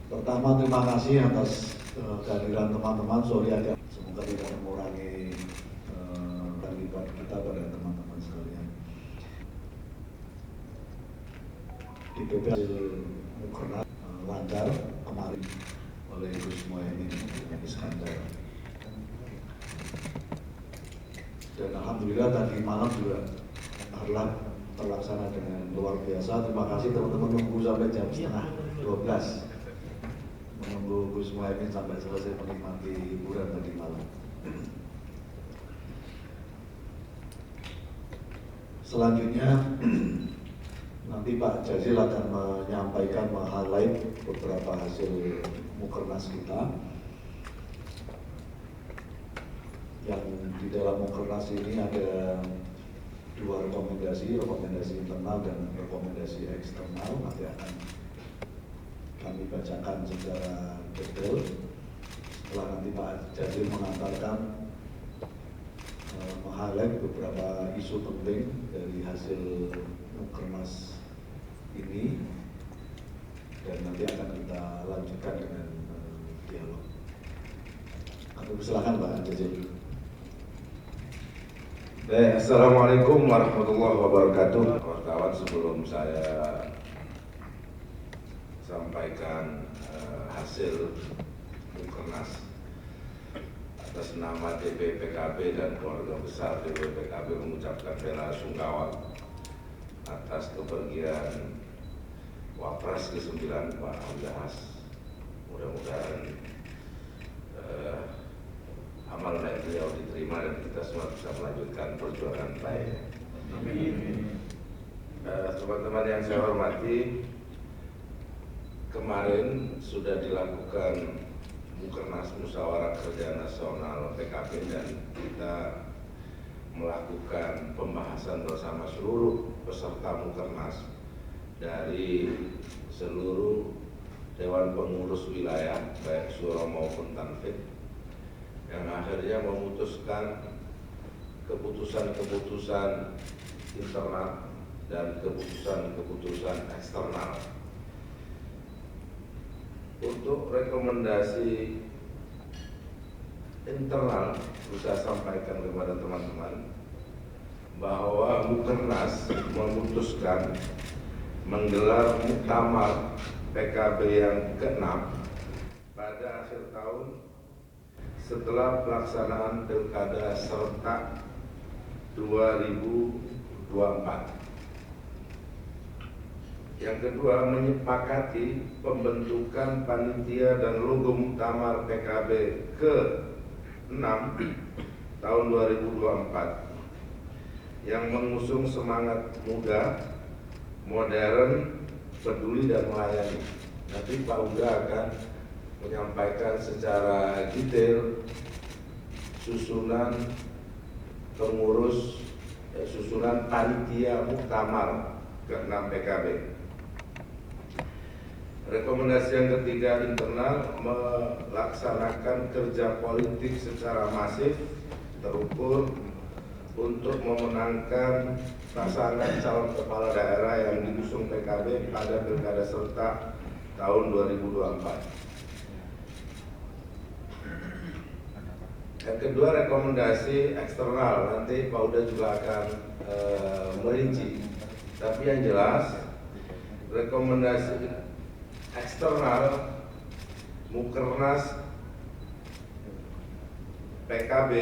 Pertama, terima kasih atas kehadiran teman-teman. Sorry agak, semoga tidak mengurangi terlibat kita pada teman-teman sekalian. Di PP Mukernas lancar kemarin oleh Gus Muhaimin Iskandar. Dan alhamdulillah tadi malam juga terlaksana dengan luar biasa. Terima kasih teman-teman nunggu sampai jam setengah 12. Menunggu Gus Muhaimin sampai selesai menikmati hiburan tadi malam. Selanjutnya nanti Pak Jazil akan menyampaikan, meng-highlight beberapa hasil Mukernas kita. Yang di dalam Mukernas ini ada 2 rekomendasi internal dan rekomendasi eksternal. Nanti akan kami bacakan secara detail setelah nanti Pak Jazil mengantarkan meng-highlight beberapa isu penting dari hasil Mukernas ini, dan nanti akan kita lanjutkan dengan dialog. Kami persilakan Pak Jazil. Baik, Assalamualaikum warahmatullahi wabarakatuh. Wartawan, sebelum saya sampaikan hasil Mukernas atas nama DPP PKB dan keluarga besar DPP PKB mengucapkan bela sungkawa atas kepergian Wapres ke-9 Pak Hamzahas. Mudah-mudahan amal baik beliau diterima dan kita semua bisa melanjutkan perjuangan baik. Amin. Teman-teman yang saya hormati, kemarin sudah dilakukan Mukernas Musyawarah Kerja Nasional PKB dan kita melakukan pembahasan bersama seluruh peserta Mukernas dari seluruh Dewan Pengurus Wilayah baik Syuro maupun Tanfid, yang akhirnya memutuskan keputusan-keputusan internal dan keputusan-keputusan eksternal. Untuk rekomendasi internal, bisa sampaikan kepada teman-teman bahwa Mukernas memutuskan menggelar muktamar PKB yang ke-6 pada akhir tahun setelah pelaksanaan Pilkada serentak 2024. Yang kedua, menyepakati pembentukan panitia dan logo muktamar PKB ke-6 tahun 2024 yang mengusung semangat muda, modern, peduli dan melayani. Nanti Pak Uda akan menyampaikan secara detail susunan pengurus, susunan panitia muktamar ke-6 PKB. Rekomendasi yang ketiga, internal, melaksanakan kerja politik secara masif, terukur untuk memenangkan pasangan calon kepala daerah yang diusung PKB pada Pilkada serentak tahun 2024. Yang kedua, rekomendasi eksternal, nanti Pak Uda juga akan merinci. Tapi yang jelas, rekomendasi eksternal Mukernas PKB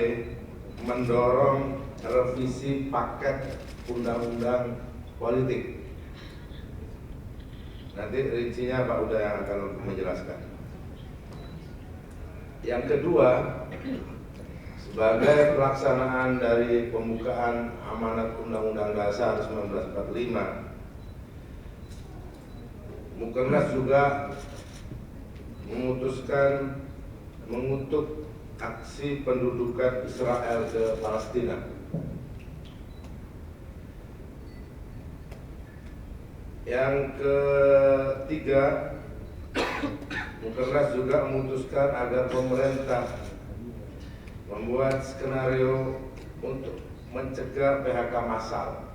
mendorong revisi paket undang-undang politik. Nanti rincinya Pak Uda yang akan menjelaskan. Yang kedua, sebagai pelaksanaan dari pembukaan amanat Undang-Undang Dasar 1945, Mukernas juga memutuskan mengutuk aksi pendudukan Israel ke Palestina. Yang ketiga, Mukernas juga memutuskan agar pemerintah membuat skenario untuk mencegah PHK massal,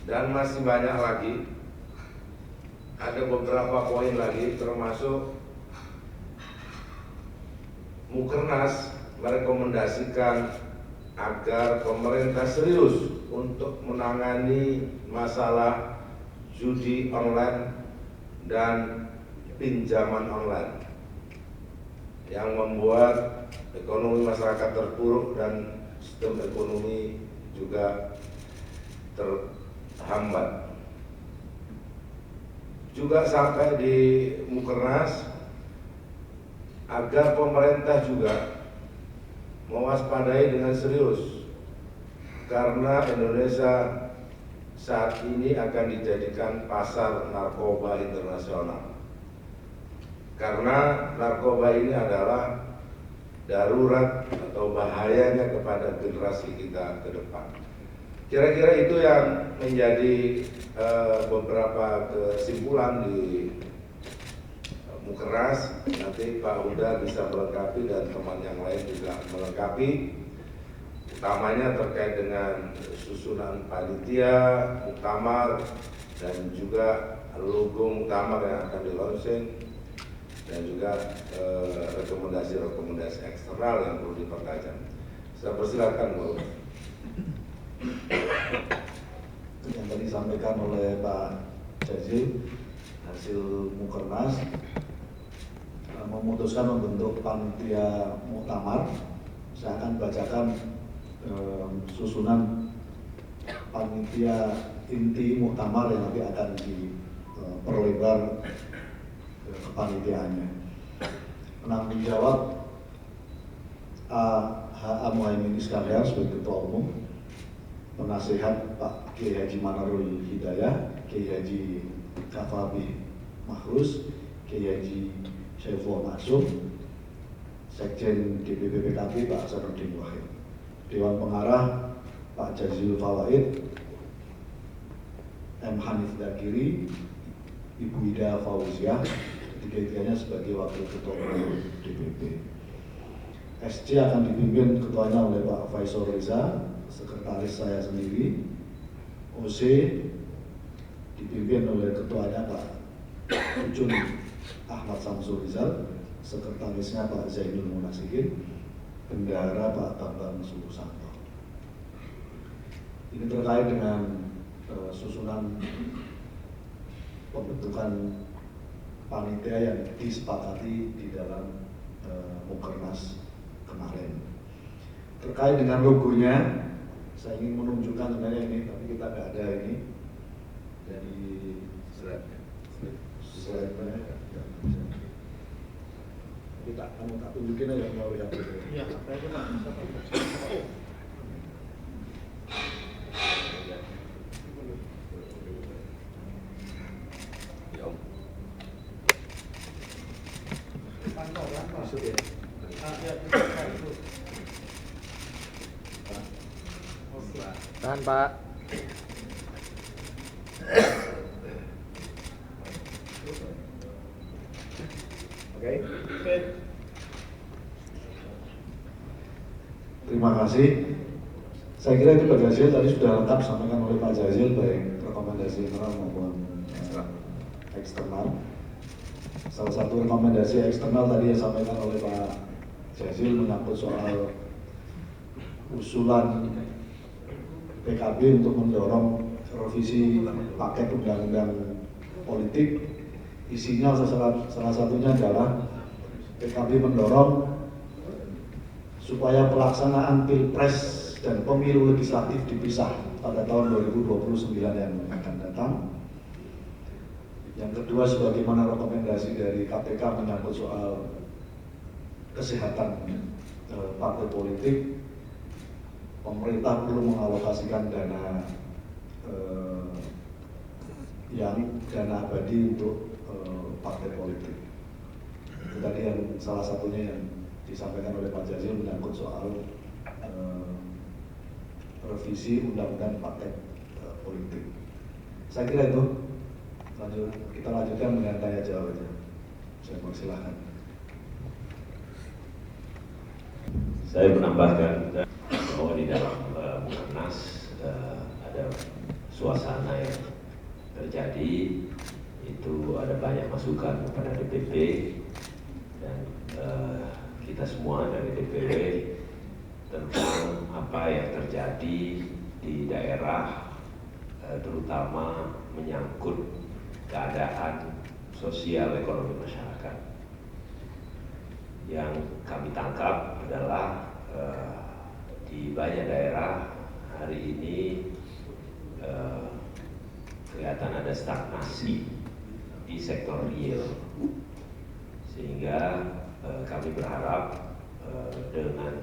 dan masih banyak lagi ada beberapa poin lagi, termasuk Mukernas merekomendasikan agar pemerintah serius untuk menangani masalah judi online dan pinjaman online yang membuat ekonomi masyarakat terpuruk dan sistem ekonomi juga terhambat. Juga sampai di Mukernas agar pemerintah juga mewaspadai dengan serius karena Indonesia saat ini akan dijadikan pasar narkoba internasional. Karena narkoba ini adalah darurat atau bahayanya kepada generasi kita ke depan. Kira-kira itu yang menjadi beberapa kesimpulan di Mukernas. Nanti Pak Huda bisa melengkapi dan teman yang lain juga melengkapi. Utamanya terkait dengan susunan panitia, muktamar, dan juga logo muktamar yang akan di-launching, dan juga rekomendasi-rekomendasi eksternal yang perlu dipertajam. Saya persilakan, Bu. Yang tadi disampaikan oleh Pak Jazil, hasil Mukernas memutuskan membentuk panitia muktamar. Saya akan bacakan susunan panitia inti muktamar yang nanti akan diperlebar kepanitiaannya. Penanggung jawab A.H.A. Muhaimin Iskandar sebagai Ketua Umum, penasihat Pak Kiai Haji Manarul Hidayah, Kiai Haji Kafabi Mahrus, Kiai Haji Syaiful Maksum, Sekjen DPP PKB Pak Hasanuddin Wahid, Dewan Pengarah Pak Jazil Fawaid, M. Hanif Dakiri, Ibu Ida Fauziah, ketiga-tiganya sebagai Wakil Ketua Umum DPP. SC akan dipimpin ketuanya oleh Pak Faisal Reza, sekretaris saya sendiri. OC dipimpin oleh ketuanya Pak Ucun Ahmad Samsul Rizal, sekretarisnya Pak Zainul Munasikin, bendahara Pak Bambang Susanto. Ini terkait dengan susunan pembentukan panitia yang disepakati di dalam Mukernas kemarin. Terkait dengan logonya, saya ingin menunjukkan sebenarnya ini, tapi kita nggak ada ini dari slide-nya. Kita kamu tak tunjukin aja mau lihat itu. Iya, saya itu Pak. Masuk ya. Tahan Pak. Oke. Terima kasih. Saya kira itu Pak Jazil tadi sudah lengkap disampaikan oleh Pak Jazil, baik rekomendasi internal maupun eksternal. Salah satu rekomendasi eksternal tadi yang disampaikan oleh Pak Jazil menyangkut soal usulan PKB untuk mendorong revisi paket undang-undang politik. Isinya salah satunya adalah PKB mendorong supaya pelaksanaan Pilpres dan pemilu legislatif dipisah pada tahun 2029 yang akan datang. Yang kedua, sebagaimana rekomendasi dari KPK menyangkut soal kesehatan partai politik, pemerintah perlu mengalokasikan dana dana abadi untuk partai politik. Itu tadi yang salah satunya yang disampaikan oleh Pak Jazil menyangkut soal revisi undang-undang partai politik. Saya kira itu. Kita lanjutkan dengan tanya jawab aja. Saya persilahkan. Saya menambahkan bahwa di dalam Mukernas ada suasana yang terjadi itu ada banyak masukan kepada DPP dan kita semua dari DPW tentang apa yang terjadi di daerah, terutama menyangkut keadaan sosial ekonomi masyarakat. Yang kami tangkap adalah di banyak daerah hari ini kelihatan ada stagnasi di sektor real, sehingga kami berharap dengan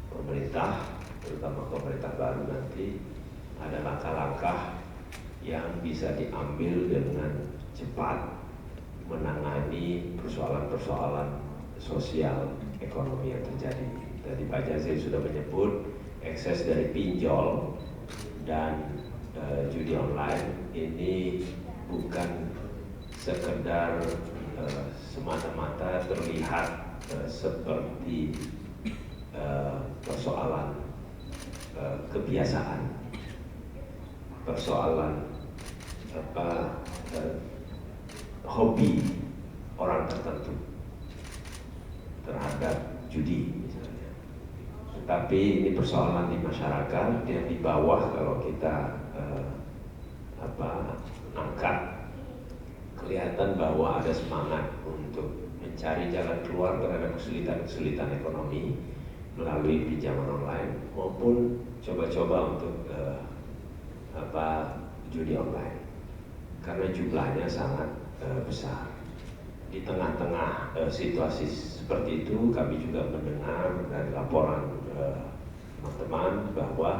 pemerintah, terutama pemerintah baru nanti, ada langkah-langkah yang bisa diambil dengan cepat menangani persoalan-persoalan sosial ekonomi yang terjadi. Tadi Pak Jazil sudah menyebut ekses dari pinjol dan judi online ini bukan sekedar semata-mata terlihat seperti persoalan kebiasaan, persoalan hobi orang tertentu terhadap judi misalnya. Tetapi ini persoalan di masyarakat yang di bawah. Kalau kita angkat, kelihatan bahwa ada semangat untuk mencari jalan keluar terhadap kesulitan-kesulitan ekonomi melalui pinjaman online maupun coba-coba untuk judi online, karena jumlahnya sangat besar. Di tengah-tengah situasi seperti itu, kami juga mendengar dari laporan teman-teman bahwa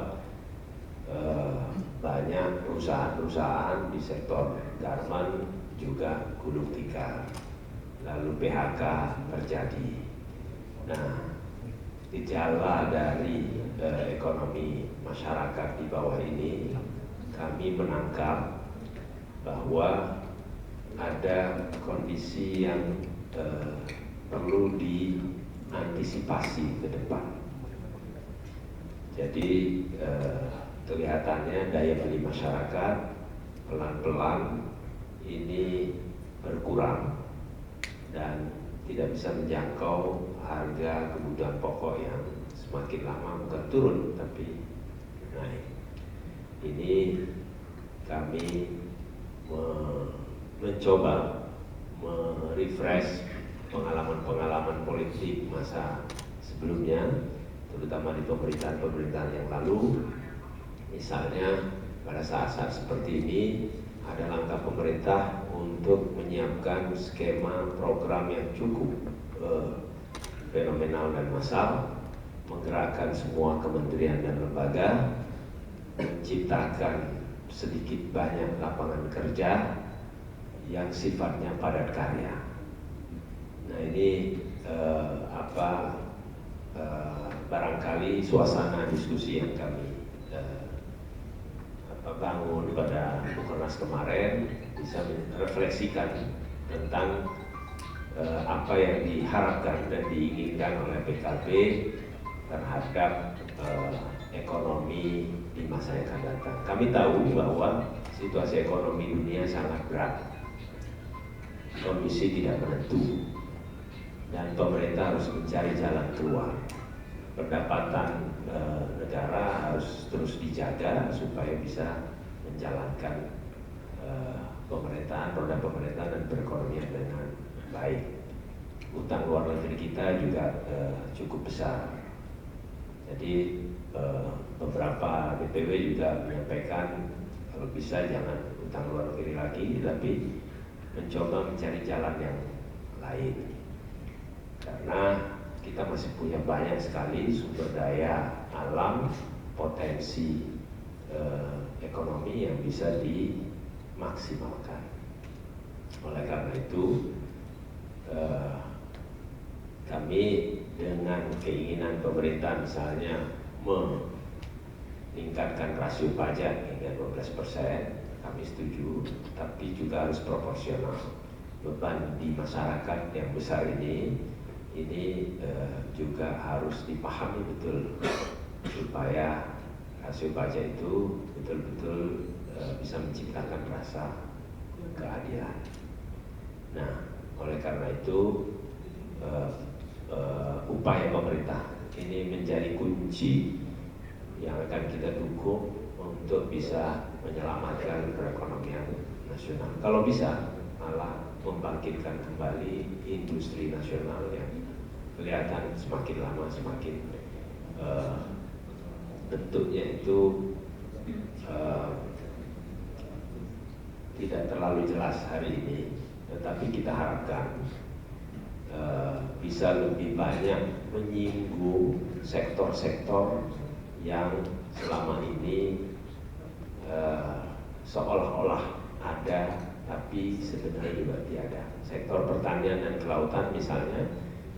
banyak perusahaan-perusahaan di sektor garmen juga gulung tikar, lalu PHK terjadi. Nah, gejala dari ekonomi masyarakat di bawah ini, kami menangkap bahwa ada kondisi yang perlu diantisipasi ke depan. Jadi kelihatannya daya beli masyarakat pelan-pelan ini berkurang dan tidak bisa menjangkau harga kebutuhan pokok yang semakin lama bukan turun tapi naik. Ini kami mencoba merefresh pengalaman-pengalaman politik masa sebelumnya, terutama di pemerintahan-pemerintahan yang lalu. Misalnya pada saat-saat seperti ini ada langkah pemerintah untuk menyiapkan skema program yang cukup fenomenal dan massal, menggerakkan semua kementerian dan lembaga, menciptakan sedikit banyak lapangan kerja yang sifatnya padat karya. Nah ini barangkali suasana diskusi yang kami bangun pada Bukernas kemarin bisa merefleksikan tentang apa yang diharapkan dan diinginkan oleh PKB terhadap ekonomi di masa yang akan datang. Kami tahu bahwa situasi ekonomi dunia sangat berat, kondisi tidak menentu, dan pemerintah harus mencari jalan keluar. Pendapatan negara harus terus dijaga supaya bisa menjalankan pemerintahan, roda pemerintahan dan perekonomian dengan baik. Utang luar negeri kita juga cukup besar. Jadi beberapa DPW juga menyampaikan kalau bisa jangan utang luar negeri lagi, tapi mencoba mencari jalan yang lain. Karena kita masih punya banyak sekali sumber daya alam, potensi ekonomi yang bisa dimaksimalkan. Oleh karena itu, kami dengan keinginan pemerintah misalnya meningkatkan rasio pajak hingga 12%, kami setuju, tapi juga harus proporsional. Beban di masyarakat yang besar ini juga harus dipahami betul supaya rasio pajak itu betul-betul bisa menciptakan rasa keadilan. Nah, oleh karena itu upaya pemerintah ini menjadi kunci yang akan kita dukung untuk bisa menyelamatkan perekonomian nasional. Kalau bisa, malah membangkitkan kembali industri nasional yang kelihatan semakin lama semakin bentuknya itu tidak terlalu jelas hari ini, tetapi kita harapkan bisa lebih banyak menyinggung sektor-sektor yang selama ini seolah-olah ada tapi sebenarnya juga tiada. Sektor pertanian dan kelautan misalnya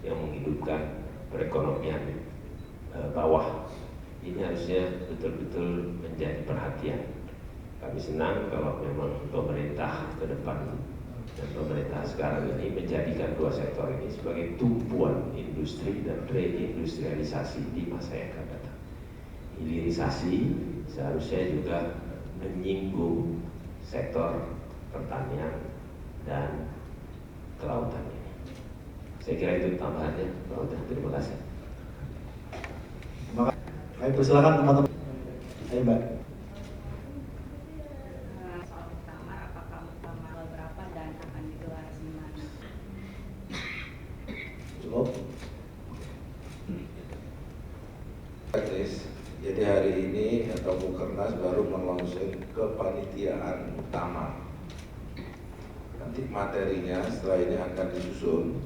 yang menghidupkan perekonomian bawah, ini harusnya betul-betul menjadi perhatian. Kami senang kalau memang pemerintah ke depan dan pemerintah sekarang ini menjadikan dua sektor ini sebagai tumpuan industri dan reindustrialisasi di masa yang akan datang. Hilirisasi seharusnya juga menyinggung sektor pertanian dan kelautan ini. Saya kira itu tambahannya, Pak Uda. Terima kasih. Kami persilakan teman-teman. Ayo Mbak. Soal muktamar, apakah muktamar berapa dan akan digelar di mana? Cukup. Teknis. Jadi hari ini atau Mukernas baru melaunching kepanitiaan utama. Nanti materinya setelah ini akan disusun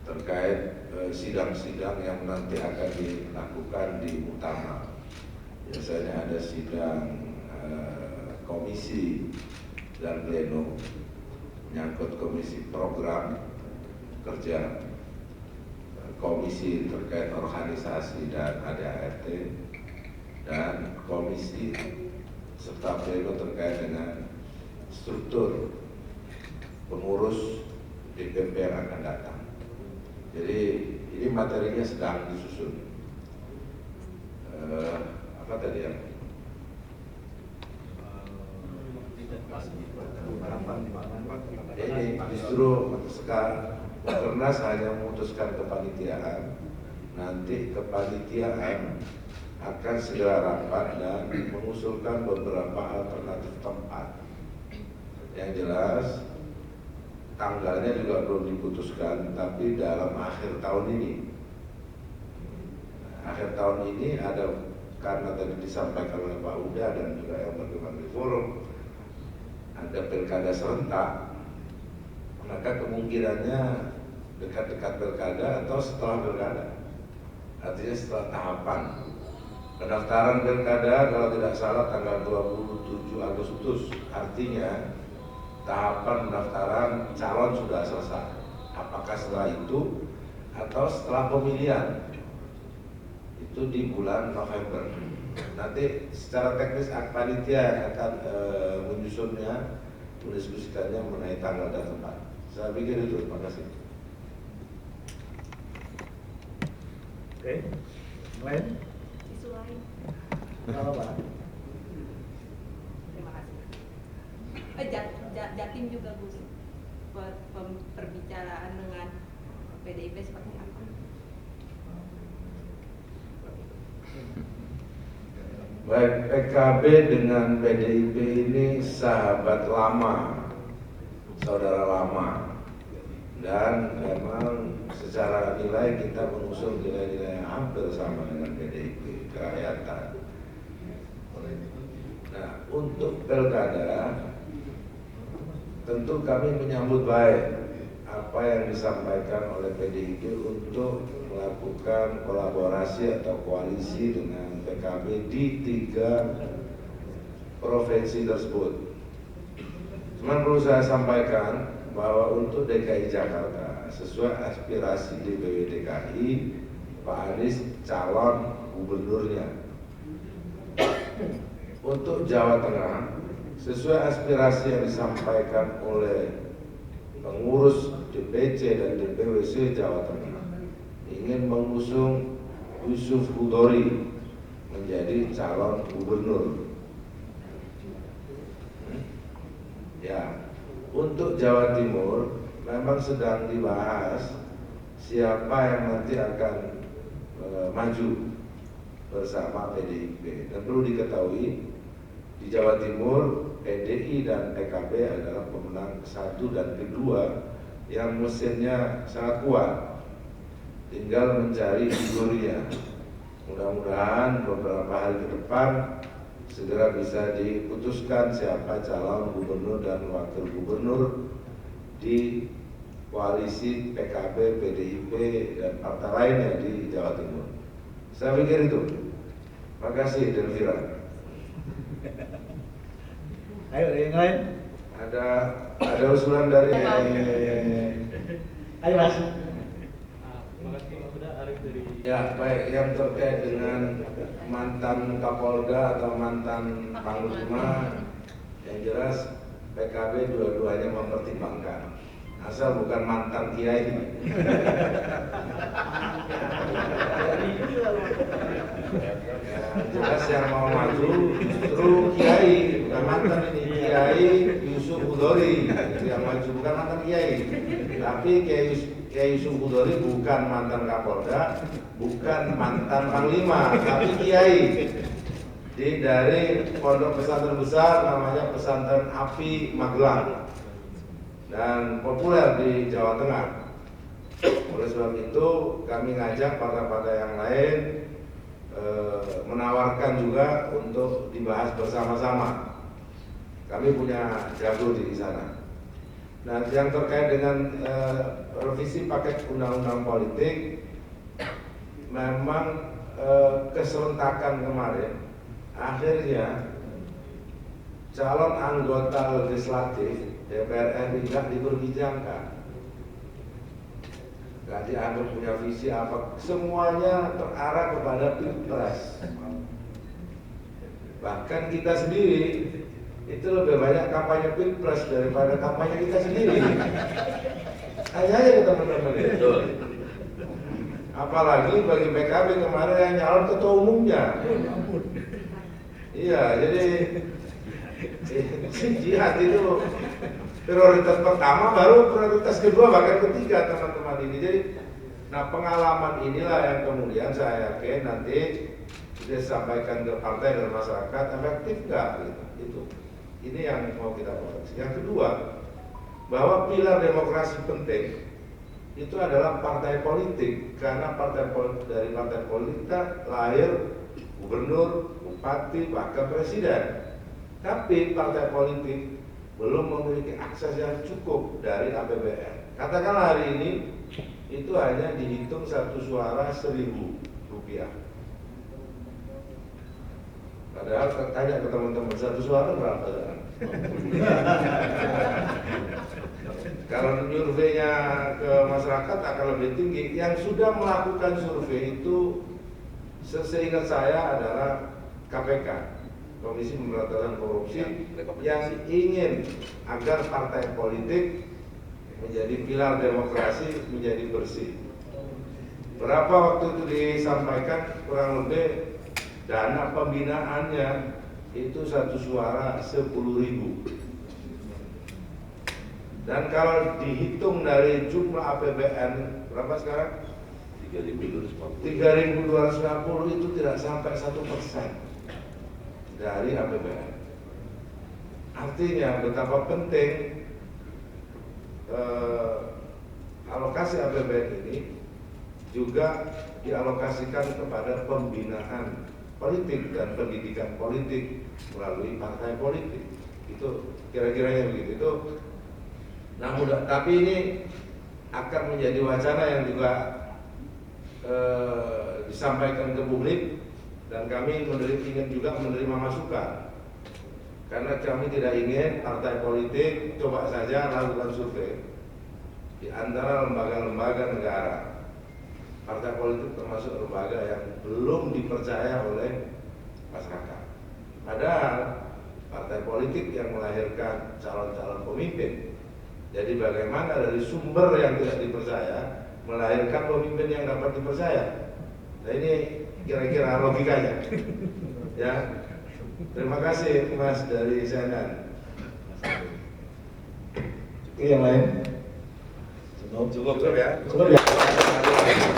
terkait sidang-sidang yang nanti akan dilakukan di Muktamar. Biasanya ada sidang komisi dan pleno, menyangkut komisi program kerja, komisi terkait organisasi dan ADART, dan komisi serta pleno terkait dengan struktur pengurus DPP yang akan datang. Jadi ini materinya sedang disusun. Apa tadi ya? Ini justru sekarang Mukernas hanya memutuskan kepanitiaan. Nanti kepanitiaan akan segera rapat dan mengusulkan beberapa alternatif tempat. Yang jelas tanggalnya juga belum diputuskan, tapi dalam akhir tahun ini. Akhir tahun ini ada, karena tadi disampaikan oleh Pak Uda dan juga yang berkembang di forum, ada pilkada serentak, maka kemungkinannya dekat-dekat pilkada atau setelah pilkada. Artinya setelah tahapan pendaftaran pilkada kalau tidak salah tanggal 27 Agustus, artinya tahapan pendaftaran calon sudah selesai. Apakah setelah itu atau setelah pemilihan? Itu di bulan November. Nanti secara teknis panitia yang akan menyusunnya, mendiskusikannya mengenai tanggal dan tempat. Saya pikir itu. Terima kasih. Oke. Lain? Isu lain. Kalau Pak. Terima kasih. Jatim juga Gus, perbicaraan dengan PDIP seperti apa? Baik, PKB dengan PDIP ini sahabat lama, saudara lama, dan memang secara nilai kita mengusung nilai-nilai yang hampir sama dengan PDIP, kerakyatan. Nah, untuk pilkada tentu kami menyambut baik apa yang disampaikan oleh PDIP untuk melakukan kolaborasi atau koalisi dengan PKB di 3 provinsi tersebut. Cuman perlu saya sampaikan bahwa untuk DKI Jakarta sesuai aspirasi DPW DKI, Pak Anies calon gubernurnya. Untuk Jawa Tengah sesuai aspirasi yang disampaikan oleh pengurus DPC dan DPWC Jawa Tengah, ingin mengusung Yusuf Hudori menjadi calon gubernur. Ya, untuk Jawa Timur memang sedang dibahas siapa yang nanti akan maju bersama PDIP. Dan perlu diketahui di Jawa Timur PDI dan PKB adalah pemenang satu dan kedua yang mesinnya sangat kuat. Tinggal mencari figurnya. Mudah-mudahan beberapa hari ke depan segera bisa diputuskan siapa calon gubernur dan wakil gubernur di koalisi PKB, PDIP, dan partai lainnya di Jawa Timur. Saya pikir itu. Terima kasih, Delvira. Ayo, yang lain. Ada usulan dari Ayo Mas. ya baik, yang terkait dengan mantan Kapolda atau mantan Panglima, yang jelas PKB dua-duanya mempertimbangkan, asal bukan mantan kiai. Jelas yang mau maju justru kiai, bukan mantan ini. Kiai Yusuf Hudori yang maju, bukan mantan kiai. Tapi Kiai Yusuf Hudori bukan mantan Kapolda, bukan mantan Panglima, tapi kiai. Dari pondok pesantren besar namanya Pesantren Api Magelang dan populer di Jawa Tengah. Oleh sebab itu kami ngajak partai-partai yang lain menawarkan juga untuk dibahas bersama-sama. Kami punya jago di sana. Nah, yang terkait dengan revisi paket undang-undang politik, memang keserentakan kemarin akhirnya calon anggota legislatif DPR RI tidak diperbincangkan, nggak dianggap punya visi apa, semuanya terarah kepada pilpres. Bahkan kita sendiri itu lebih banyak kampanye pilpres daripada kampanye kita sendiri. Hanya aja teman-teman itu. Apalagi bagi PKB kemarin yang nyalon ketua umumnya. Iya, jadi jihad itu prioritas pertama, baru prioritas kedua, bahkan ketiga teman-teman ini. Jadi, nah pengalaman inilah yang kemudian saya yakin nanti disampaikan ke partai dan masyarakat efektif nggak gitu. Itu. Ini yang mau kita koreksi. Yang kedua, bahwa pilar demokrasi penting itu adalah partai politik, karena dari partai politik lahir gubernur, bupati, bahkan presiden. Tapi partai politik belum memiliki akses yang cukup dari APBN. Katakanlah hari ini itu hanya dihitung satu suara Rp1.000. Padahal tanya ke teman-teman, satu suara berapa? Kalau surveinya ke masyarakat akan lebih tinggi. Yang sudah melakukan survei itu seingat saya adalah KPK, Komisi Pemberantasan Korupsi, yang ingin agar partai politik menjadi pilar demokrasi, menjadi bersih. Berapa waktu itu disampaikan, kurang lebih dana pembinaannya itu satu suara 10.000. Dan kalau dihitung dari jumlah APBN berapa sekarang? 3.250 itu tidak sampai 1% dari APBN. Artinya betapa penting alokasi APBN ini juga dialokasikan kepada pembinaan politik dan pendidikan politik melalui partai politik. Itu kira-kiranya begitu. Itu, nah mudah, tapi ini akan menjadi wacana yang juga disampaikan ke publik, dan kami ingin juga menerima masukan, karena kami tidak ingin partai politik coba saja lakukan survei di antara lembaga-lembaga negara. Partai politik termasuk lembaga yang belum dipercaya oleh masyarakat. Padahal partai politik yang melahirkan calon-calon pemimpin. Jadi bagaimana dari sumber yang tidak dipercaya melahirkan pemimpin yang dapat dipercaya. Nah ini kira-kira logikanya. Ya, terima kasih Mas dari CNN. Oke, yang lain? Cukup ya. Cukup ya.